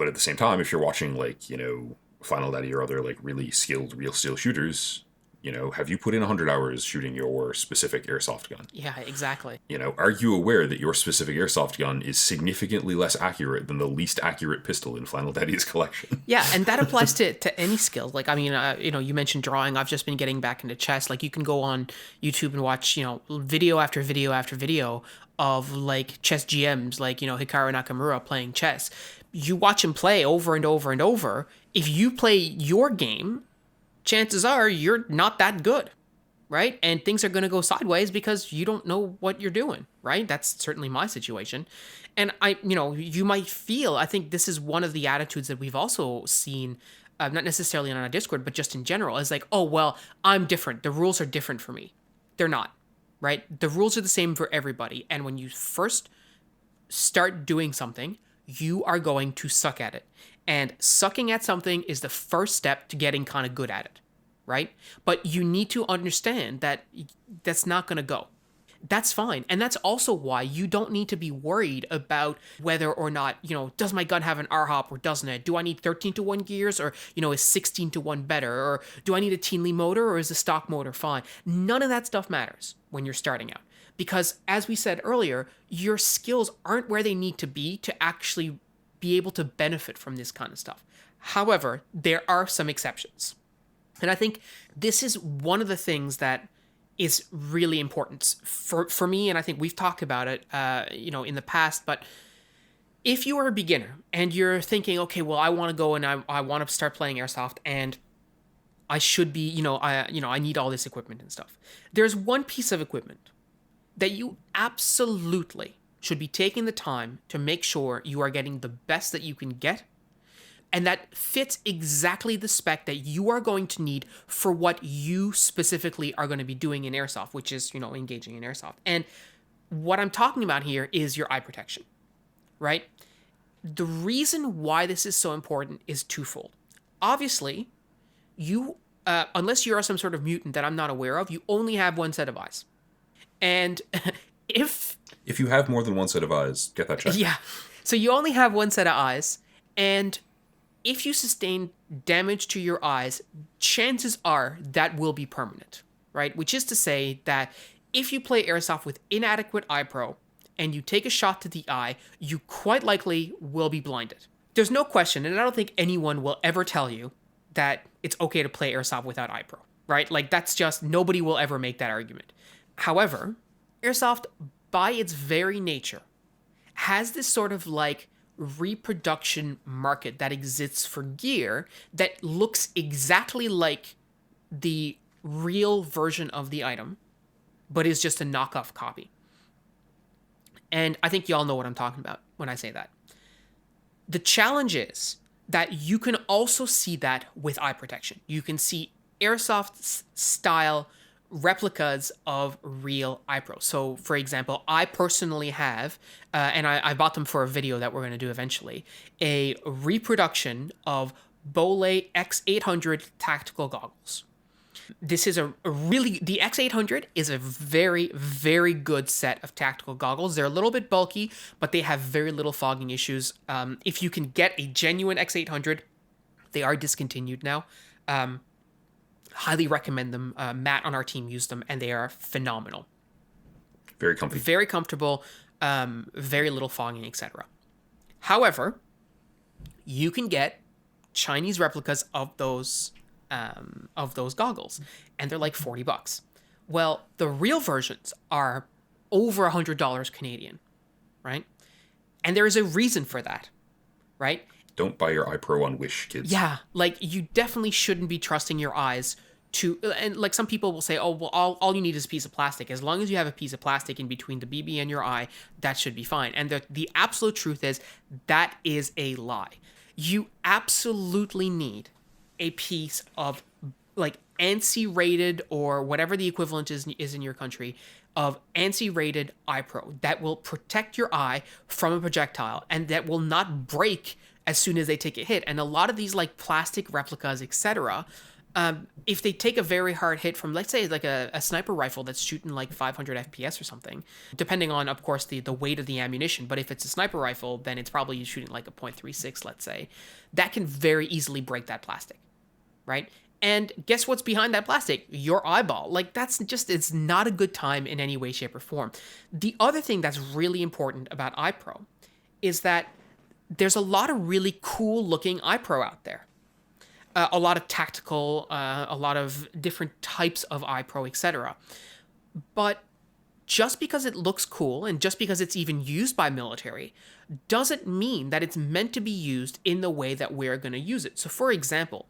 at the same time, if you're watching, like, Final Daddy or other, like, really skilled real steel shooters, have you put in 100 hours shooting your specific airsoft gun?
Yeah, exactly.
Are you aware that your specific airsoft gun is significantly less accurate than the least accurate pistol in Final Daddy's collection?
Yeah, and that applies to any skill. Like, I mean, you mentioned drawing. I've just been getting back into chess. Like, you can go on YouTube and watch, video after video after video of, like, chess GMs, like, Hikaru Nakamura playing chess. You watch him play over and over and over. If you play your game, chances are you're not that good, right? And things are going to go sideways because you don't know what you're doing, right? That's certainly my situation. And you might feel, I think this is one of the attitudes that we've also seen, not necessarily on our Discord, but just in general, is like, oh, well, I'm different. The rules are different for me. They're not, right? The rules are the same for everybody. And when you first start doing something, you are going to suck at it. And sucking at something is the first step to getting kind of good at it, right? But you need to understand that that's not going to go. That's fine. And that's also why you don't need to be worried about whether or not, does my gun have an R-hop or doesn't it? Do I need 13 to 1 gears or, is 16 to 1 better? Or do I need a Teenley motor or is the stock motor fine? None of that stuff matters when you're starting out. Because as we said earlier, your skills aren't where they need to be to actually be able to benefit from this kind of stuff. However, there are some exceptions. And I think this is one of the things that is really important for me, and I think we've talked about it, in the past, but if you are a beginner and you're thinking, okay, well, I want to go and I want to start playing airsoft and I should be, I need all this equipment and stuff. There's one piece of equipment that you absolutely should be taking the time to make sure you are getting the best that you can get, and that fits exactly the spec that you are going to need for what you specifically are going to be doing in airsoft, which is, engaging in airsoft. And what I'm talking about here is your eye protection, right? The reason why this is so important is twofold. Obviously, you, unless you are some sort of mutant that I'm not aware of, you only have one set of eyes. And if
you have more than one set of eyes, get that checked.
Yeah. So you only have one set of eyes, and if you sustain damage to your eyes, chances are that will be permanent, right? Which is to say that if you play airsoft with inadequate eye pro and you take a shot to the eye, you quite likely will be blinded. There's no question, and I don't think anyone will ever tell you that it's okay to play airsoft without iPro, right? Like that's just nobody will ever make that argument. However, airsoft by its very nature has this sort of like reproduction market that exists for gear that looks exactly like the real version of the item, but is just a knockoff copy. And I think y'all know what I'm talking about when I say that. The challenge is that you can also see that with eye protection. You can see airsoft style replicas of real iPro. So, for example, I personally have, and I bought them for a video that we're going to do eventually, a reproduction of Bolay X800 tactical goggles. This is the X800 is a very, very good set of tactical goggles. They're a little bit bulky, but they have very little fogging issues. If you can get a genuine X800, they are discontinued now. Highly recommend them. Matt on our team used them, and they are phenomenal.
Very comfy.
Very comfortable, very little fogging, etc. However, you can get Chinese replicas of those goggles, and they're like $40. Well, the real versions are over $100 Canadian, right? And there is a reason for that, right?
Don't buy your iPro on Wish, kids.
Yeah, like you definitely shouldn't be trusting your eyes to, and like some people will say, oh, well, all you need is a piece of plastic. As long as you have a piece of plastic in between the BB and your eye, that should be fine. And the absolute truth is that is a lie. You absolutely need a piece of like ANSI rated or whatever the equivalent is in your country of ANSI rated iPro that will protect your eye from a projectile and that will not break as soon as they take a hit. And a lot of these like plastic replicas, etc., if they take a very hard hit from, let's say, like a sniper rifle that's shooting like 500 FPS or something, depending on, of course, the weight of the ammunition. But if it's a sniper rifle, then it's probably shooting like a .36, let's say. That can very easily break that plastic, right? And guess what's behind that plastic? Your eyeball. Like, it's not a good time in any way, shape, or form. The other thing that's really important about iPro is that there's a lot of really cool looking iPro out there. A lot of tactical, a lot of different types of iPro, etc. But just because it looks cool and just because it's even used by military doesn't mean that it's meant to be used in the way that we're going to use it. So, for example,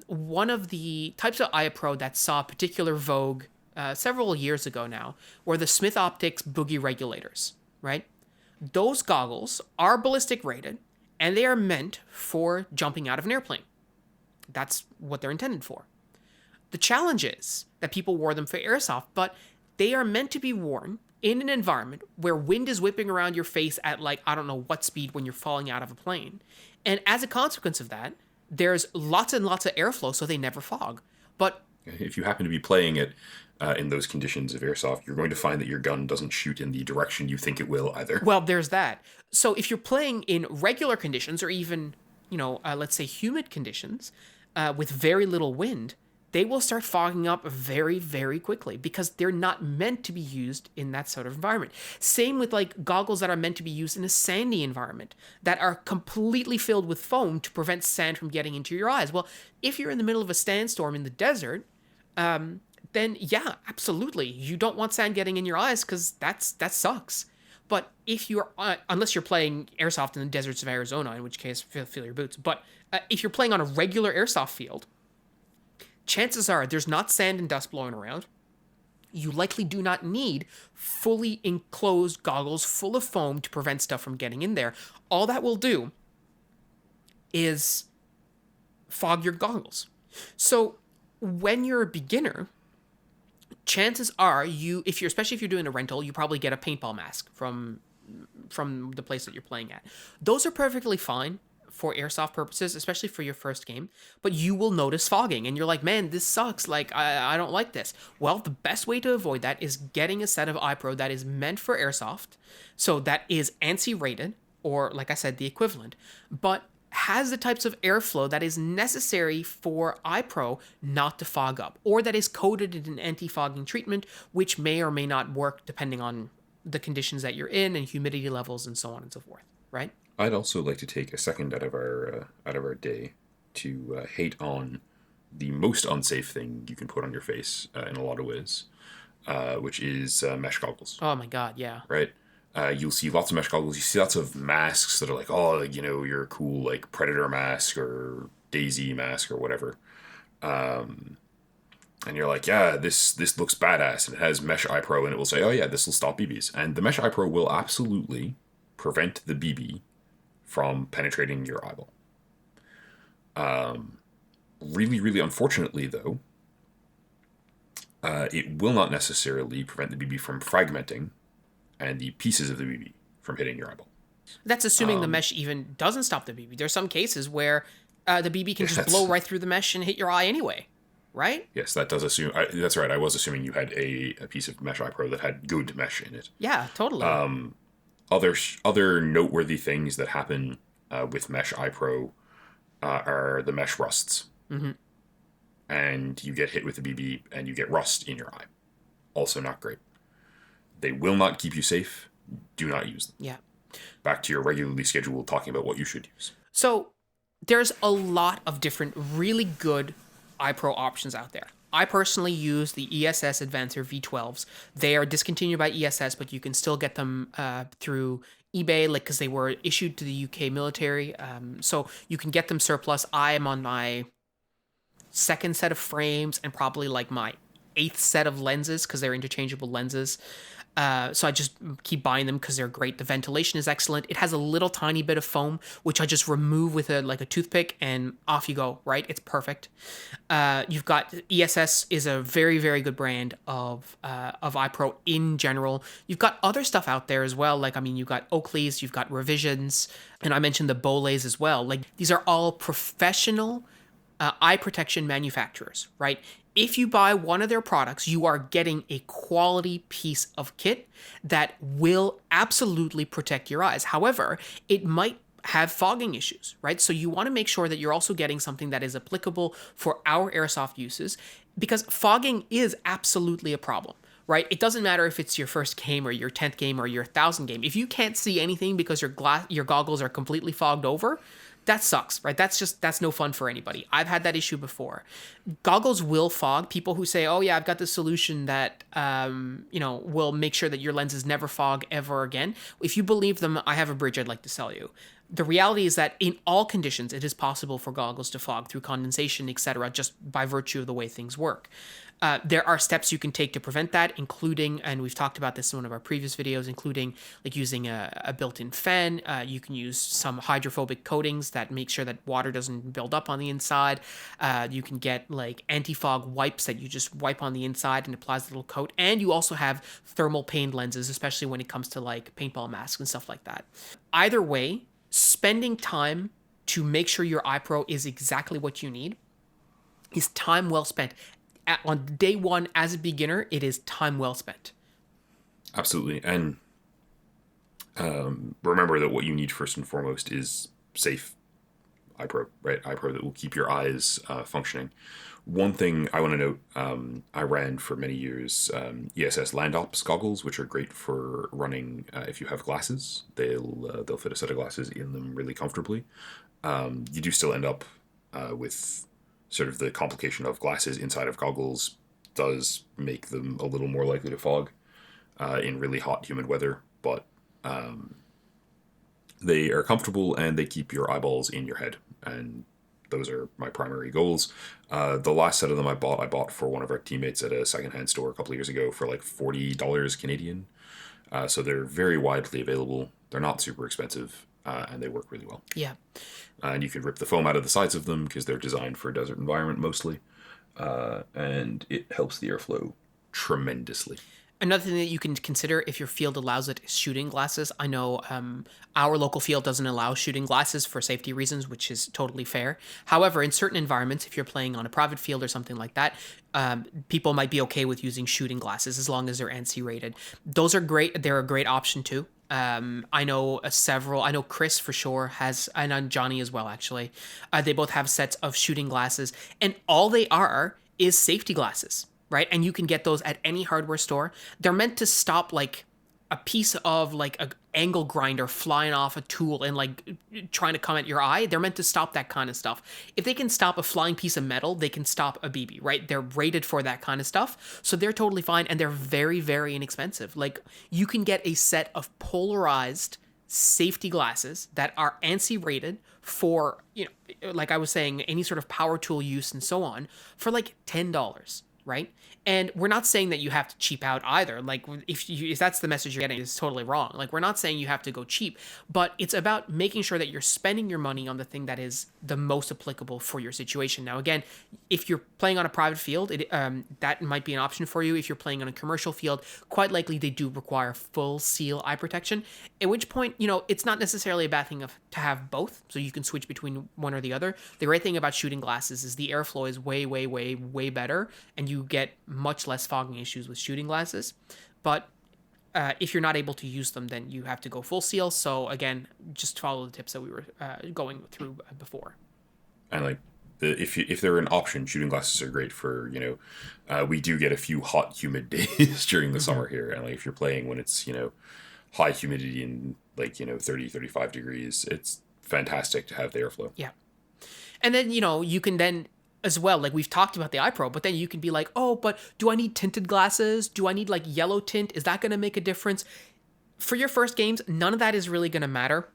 one of the types of iPro that saw particular vogue several years ago now were the Smith Optics boogie regulators, right? Those goggles are ballistic rated and they are meant for jumping out of an airplane. That's what they're intended for. The challenge is that people wore them for airsoft, but they are meant to be worn in an environment where wind is whipping around your face at like, I don't know what speed when you're falling out of a plane. And as a consequence of that, there's lots and lots of airflow, so they never fog. But
if you happen to be playing it in those conditions of airsoft, you're going to find that your gun doesn't shoot in the direction you think it will either.
Well, there's that. So if you're playing in regular conditions or even, let's say humid conditions with very little wind, they will start fogging up very, very quickly because they're not meant to be used in that sort of environment. Same with like goggles that are meant to be used in a sandy environment that are completely filled with foam to prevent sand from getting into your eyes. Well, if you're in the middle of a sandstorm in the desert, then yeah, absolutely. You don't want sand getting in your eyes because that sucks. But if you're, unless you're playing airsoft in the deserts of Arizona, in which case feel your boots. But if you're playing on a regular airsoft field, chances are there's not sand and dust blowing around. You likely do not need fully enclosed goggles full of foam to prevent stuff from getting in there. All that will do is fog your goggles. So when you're a beginner, chances are especially if you're doing a rental, you probably get a paintball mask from the place that you're playing at. Those are perfectly fine for airsoft purposes, especially for your first game, but you will notice fogging and you're like, man, this sucks. Like, I don't like this. Well, the best way to avoid that is getting a set of iPro that is meant for airsoft. So that is ANSI rated, or like I said, the equivalent, but has the types of airflow that is necessary for iPro not to fog up, or that is coated in an anti-fogging treatment, which may or may not work depending on the conditions that you're in and humidity levels and so on and so forth, right?
I'd also like to take a second out of our day to hate on the most unsafe thing you can put on your face in a lot of ways, which is mesh goggles,
Oh my God, yeah.
right? You'll see lots of mesh goggles. You see lots of masks that are like, oh, like, you're a cool like predator mask or Daisy mask or whatever. And you're like, yeah, this looks badass, and it has mesh eye pro, and it will say, oh yeah, this will stop BBs, and the mesh eye pro will absolutely prevent the BB from penetrating your eyeball. Really, really unfortunately, though, it will not necessarily prevent the BB from fragmenting and the pieces of the BB from hitting your eyeball.
That's assuming the mesh even doesn't stop the BB. There's some cases where the BB can just
Yes,
blow right through the mesh and hit your eye anyway, right?
yes, that does assume. That's right. I was assuming you had a piece of mesh eye pro that had good mesh in it.
Yeah, totally.
Other noteworthy things that happen with mesh eye pro are the mesh rusts, and you get hit with the BB and you get rust in your eye. Also not great. They will not keep you safe. Do not use them.
Yeah.
Back to your regularly scheduled talking about what you should use.
So there's a lot of different really good iPro options out there. I personally use the ESS Advancer V12s. They are discontinued by ESS, but you can still get them through eBay, like, because they were issued to the UK military. So you can get them surplus. I am on my second set of frames and probably like my eighth set of lenses because they're interchangeable lenses. So I just keep buying them because they're great. The ventilation is excellent. It has a little tiny bit of foam, which I just remove with a toothpick, and off you go. Right, it's perfect. You've got ESS is a very, very good brand of iPro in general. You've got other stuff out there as well. Like, I mean, you've got Oakley's, you've got Revisions, and I mentioned the Boleys as well. Like, these are all professional eye protection manufacturers, right? If you buy one of their products, you are getting a quality piece of kit that will absolutely protect your eyes. However, it might have fogging issues, right? So you want to make sure that you're also getting something that is applicable for our airsoft uses, because fogging is absolutely a problem. Right? It doesn't matter if it's your first game or your 10th game or your 1,000th game. If you can't see anything because your goggles are completely fogged over, that sucks, right? That's no fun for anybody. I've had that issue before. Goggles will fog. People who say, oh yeah, I've got this solution that, will make sure that your lenses never fog ever again. If you believe them, I have a bridge I'd like to sell you. The reality is that in all conditions, it is possible for goggles to fog through condensation, etc., just by virtue of the way things work. There are steps you can take to prevent that, including, and we've talked about this in one of our previous videos, including like using a built-in fan. You can use some hydrophobic coatings that make sure that water doesn't build up on the inside. You can get like anti-fog wipes that you just wipe on the inside and applies a little coat. And you also have thermal pain lenses, especially when it comes to like paintball masks and stuff like that. Either way, spending time to make sure your iPro is exactly what you need is time well spent. On day one, as a beginner, it is time well spent.
Absolutely. And remember that what you need first and foremost is safe iPro, right? iPro that will keep your eyes functioning. One thing I want to note, I ran for many years ESS Landops goggles, which are great for running if you have glasses. They'll fit a set of glasses in them really comfortably. You do still end up with sort of the complication of glasses inside of goggles does make them a little more likely to fog in really hot, humid weather, but they are comfortable and they keep your eyeballs in your head, and those are my primary goals. The last set of them I bought for one of our teammates at a secondhand store a couple of years ago for like $40 Canadian. So they're very widely available. They're not super expensive, and they work really well.
Yeah.
And you can rip the foam out of the sides of them because they're designed for a desert environment mostly. And it helps the airflow tremendously.
Another thing that you can consider if your field allows it is shooting glasses. I know our local field doesn't allow shooting glasses for safety reasons, which is totally fair. However, in certain environments, if you're playing on a private field or something like that, people might be okay with using shooting glasses as long as they're ANSI rated. Those are great. They're a great option too. I know several. I know Chris for sure has, and Johnny as well. Actually, they both have sets of shooting glasses, and all they are is safety glasses, right? And you can get those at any hardware store. They're meant to stop like a piece of like angle grinder flying off a tool and like trying to come at your eye. They're meant to stop that kind of stuff. If they can stop a flying piece of metal, they can stop a BB, right? They're rated for that kind of stuff. So they're totally fine, and they're very, very inexpensive. Like, you can get a set of polarized safety glasses that are ANSI rated for, like I was saying, any sort of power tool use and so on, for like $10, right? And we're not saying that you have to cheap out either. Like, if that's the message you're getting, it's totally wrong. Like, we're not saying you have to go cheap, but it's about making sure that you're spending your money on the thing that is the most applicable for your situation. Now, again, if you're playing on a private field, that might be an option for you. If you're playing on a commercial field, quite likely they do require full seal eye protection. At which point, it's not necessarily a bad thing to have both, so you can switch between one or the other. The great thing about shooting glasses is the airflow is way, way, way, way better, and you get much less fogging issues with shooting glasses. But if you're not able to use them, then you have to go full seal. So again, just follow the tips that we were going through before.
And like, if they're an option, shooting glasses are great for, we do get a few hot, humid days during the summer here. And like, if you're playing when it's, high humidity and like, 30, 35 degrees, it's fantastic to have the airflow.
Yeah. And then, you can then as well, like we've talked about the iPro, but then you can be like, oh, but do I need tinted glasses? Do I need like yellow tint? Is that going to make a difference? For your first games, none of that is really going to matter.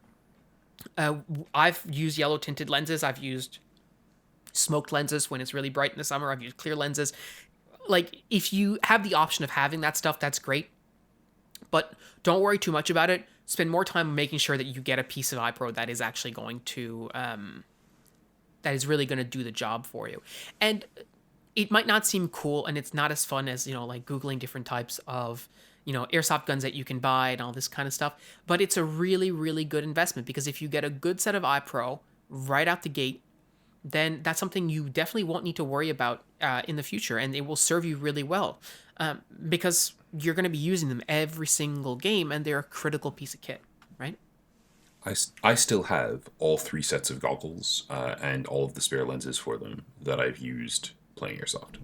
I've used yellow tinted lenses. I've used smoked lenses when it's really bright in the summer. I've used clear lenses. Like, if you have the option of having that stuff, that's great. But don't worry too much about it. Spend more time making sure that you get a piece of iPro that is actually going to, that is really going to do the job for you. And it might not seem cool, and it's not as fun as, like Googling different types of, airsoft guns that you can buy and all this kind of stuff. But it's a really, really good investment, because if you get a good set of iPro right out the gate, then that's something you definitely won't need to worry about in the future, and it will serve you really well, because you're going to be using them every single game, and they're a critical piece of kit, right?
I still have all 3 sets of goggles and all of the spare lenses for them that I've used playing airsoft.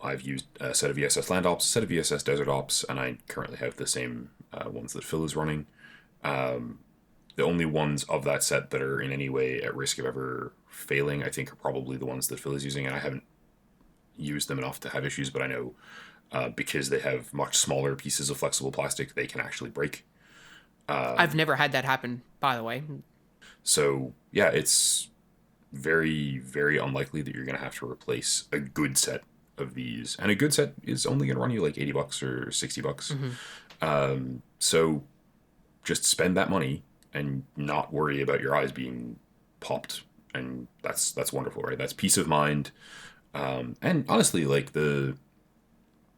I've used a set of ESS Land Ops, a set of ESS Desert Ops, and I currently have the same ones that Phil is running. The only ones of that set that are in any way at risk of ever failing, I think, are probably the ones that Phil is using, and I haven't used them enough to have issues, but I know because they have much smaller pieces of flexible plastic, they can actually break.
I've never had that happen, by the way.
So, yeah, it's very, very unlikely that you're going to have to replace a good set of these. And a good set is only going to run you like $80 or $60. So just spend that money and not worry about your eyes being popped. And that's wonderful, right? That's peace of mind. And honestly, like the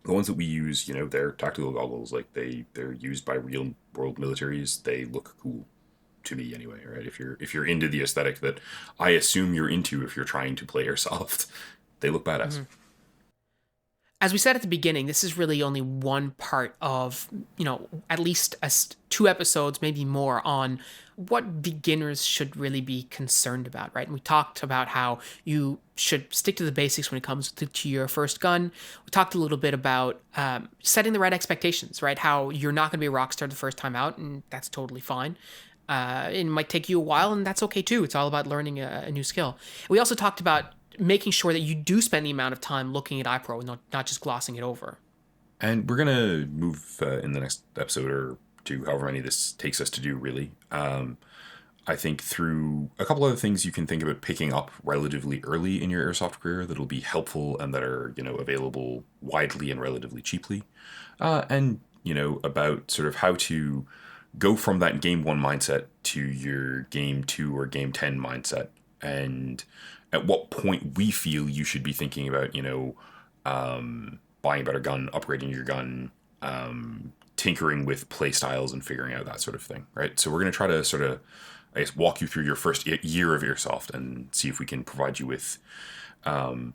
ones that we use, they're tactical goggles. Like they're used by real world militaries. They look cool to me anyway, right? If you're into the aesthetic that I assume you're into, if you're trying to play airsoft, they look badass.
As we said at the beginning, this is really only one part of, at least 2 episodes, maybe more, on what beginners should really be concerned about, right? And we talked about how you should stick to the basics when it comes to your first gun. We talked a little bit about setting the right expectations, right? How you're not going to be a rock star the first time out, and that's totally fine. It might take you a while, and that's okay too. It's all about learning a new skill. We also talked about making sure that you do spend the amount of time looking at iPro and not just glossing it over.
And we're going to move in the next episode or two, however many this takes us to do, really. I think through a couple other things you can think about picking up relatively early in your airsoft career that'll be helpful and that are, available widely and relatively cheaply. And, about sort of how to go from that game 1 mindset to your game 2 or game 10 mindset. And at what point we feel you should be thinking about, buying a better gun, upgrading your gun, tinkering with play styles and figuring out that sort of thing, right? So we're going to try to sort of, I guess, walk you through your first year of airsoft and see if we can provide you with some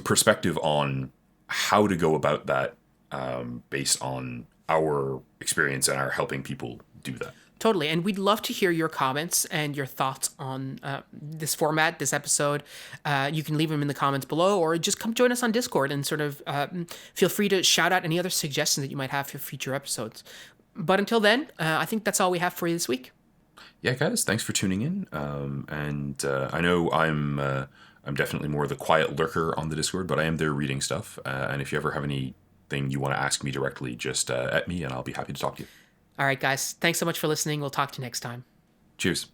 perspective on how to go about that based on our experience and our helping people do that.
Totally. And we'd love to hear your comments and your thoughts on this format, this episode. You can leave them in the comments below, or just come join us on Discord and sort of feel free to shout out any other suggestions that you might have for future episodes. But until then, I think that's all we have for you this week.
Yeah, guys, thanks for tuning in. And I know I'm definitely more the quiet lurker on the Discord, but I am there reading stuff. And if you ever have anything you want to ask me directly, just at me, and I'll be happy to talk to you.
All right, guys. Thanks so much for listening. We'll talk to you next time.
Cheers.